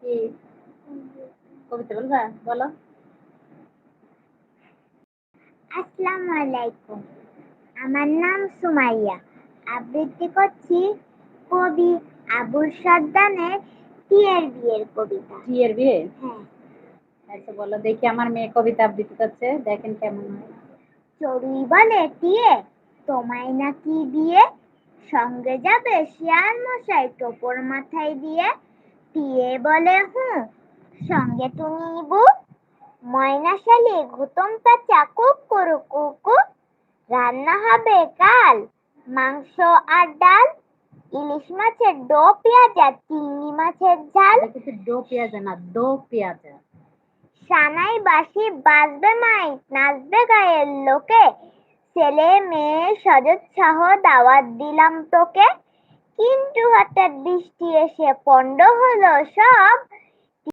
কি কবিতা বলবা? বলো। আসসালামু আলাইকুম, আমার নাম সুমাইয়া। আবৃত্তি করছি কবি আবুল সাদ্দানের টিয়ের বিয়ের কবিতা। টিয়ের বিয়ে? হ্যাঁ। আচ্ছা বলো দেখি, আমার মেয়ে কবিতা আবৃত্তি করছে, দেখেন কেমন হয়। চড়ুই বলে টিয়ে, তোমায় নাকি বিয়ে, সঙ্গে যাবে শিয়াল মশাই টোপর মাথায় দিয়ে। টিয়ে বলে হুঁ, সঙ্গে তুমি বু, ময়না শালি ঘুতম পেঁচা কুক করু কুকু। রান্না হবে কাল মাংস আর ডাল, ইলিশ মাছের ডো পেঁয়াজ আর চিংড়ি মাছের ঝাল। দেখেছি ডো পেঁয়াজা না, দো পেঁয়াজা। সানাই বাঁশি বাজবে মাইক, নাচবে গায়ের লোকে, ছেলে মেয়ে সজোৎসাহ দাওয়াত দিলাম তোকে। কিন্তু হঠাৎ বৃষ্টি এসে পণ্ড হলো সব,